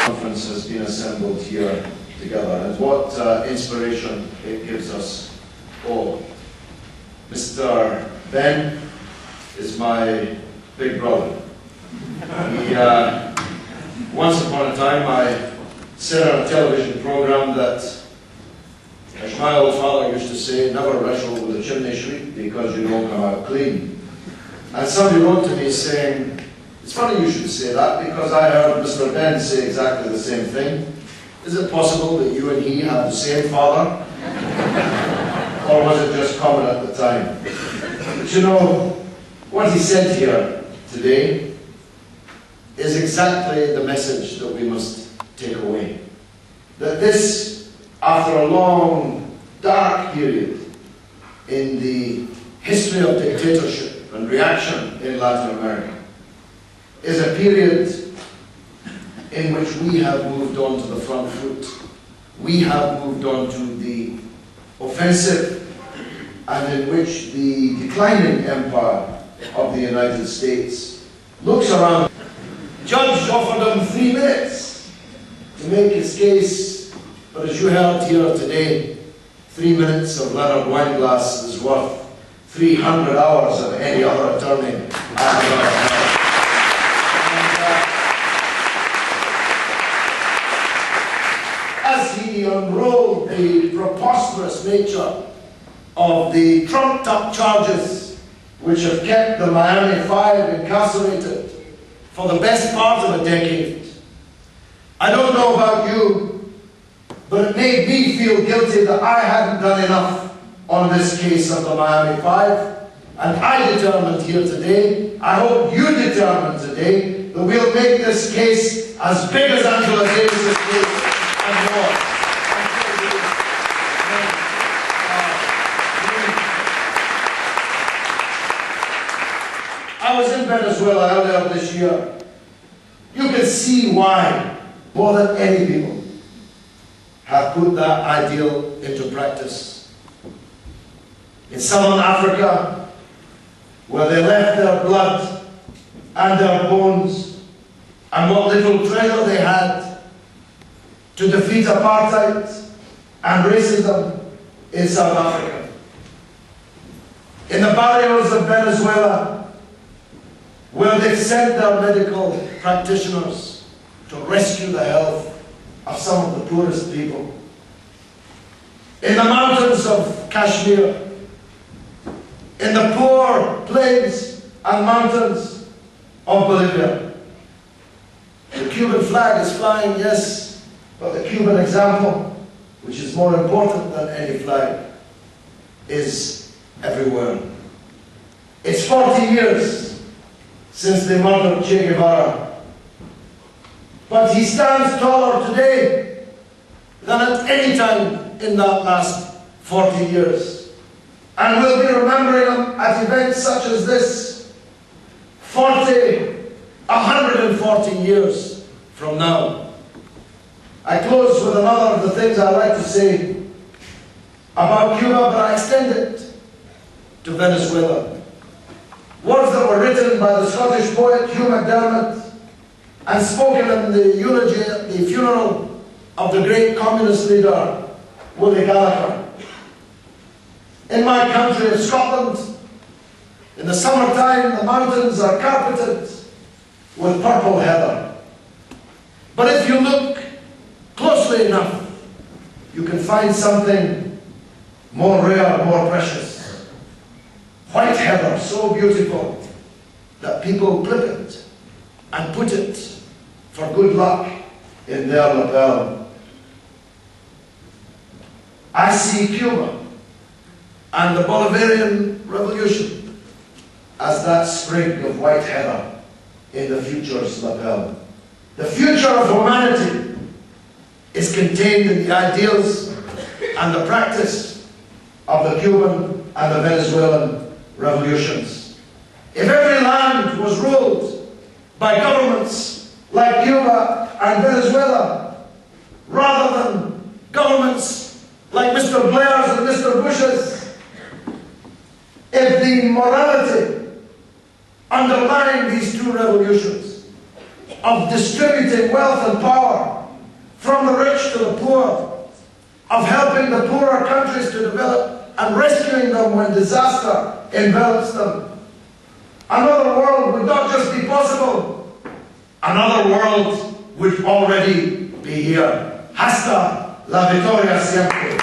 conference has been assembled here together, and what inspiration it gives us all. Mr. Ben is my big brother. Once upon a time I said on a television program that, as my old father used to say, never wrestle with a chimney sweep because you don't come out clean. And somebody wrote to me saying, it's funny you should say that because I heard Mr. Ben say exactly the same thing. Is it possible that you and he have the same father? Or was it just common at the time? But you know, what he said here today is exactly the message that we must take away. That this, after a long, dark period in the history of dictatorship and reaction in Latin America, is a period in which we have moved on to the front foot. We have moved on to the offensive, and in which the declining empire of the United States looks around. The judge offered him 3 minutes to make his case, but as you heard here today, 3 minutes of Leonard Weinglass is worth 300 hours of any other attorney I have ever had. As he unrolled the preposterous nature of the trumped-up charges which have kept the Miami Five incarcerated for the best part of a decade, I don't know about you, but it made me feel guilty that I hadn't done enough on this case of the Miami Five, and I determined here today, I hope you determined today, that we'll make this case as big as Angela Davis's case and more. I was in Venezuela earlier this year. You can see why, more than any people, have put that ideal into practice. In southern Africa, where they left their blood and their bones and what little treasure they had to defeat apartheid and racism in South Africa. In the barrios of Venezuela, where they've sent their medical practitioners to rescue the health of some of the poorest people. In the mountains of Kashmir, in the poor plains and mountains of Bolivia. The Cuban flag is flying, yes, but the Cuban example, which is more important than any flag, is everywhere. It's 40 years since they murdered Che Guevara, but he stands taller today than at any time in that last 40 years. And we'll be remembering him at events such as this 140 years from now. I close with another of the things I like to say about Cuba, but I extend it to Venezuela. Words that were written by the Scottish poet Hugh MacDiarmid and spoken in the eulogy at the funeral of the great communist leader, Willie Galloway. In my country of Scotland, in the summertime, the mountains are carpeted with purple heather. But if you look closely enough, you can find something more rare, more precious. White heather, so beautiful that people clip it and put it for good luck in their lapel. I see Cuba and the Bolivarian Revolution as that sprig of white heather in the future's lapel. The future of humanity is contained in the ideals and the practice of the Cuban and the Venezuelan revolutions. If every land was ruled by governments like Cuba and Venezuela, rather than governments like Mr. Blair's and Mr. Bush's, if the morality underlying these two revolutions of distributing wealth and power from the rich to the poor, of helping the poorer countries to develop and rescuing them when disaster envelops them. Another world would not just be possible, another world would already be here. Hasta la victoria siempre.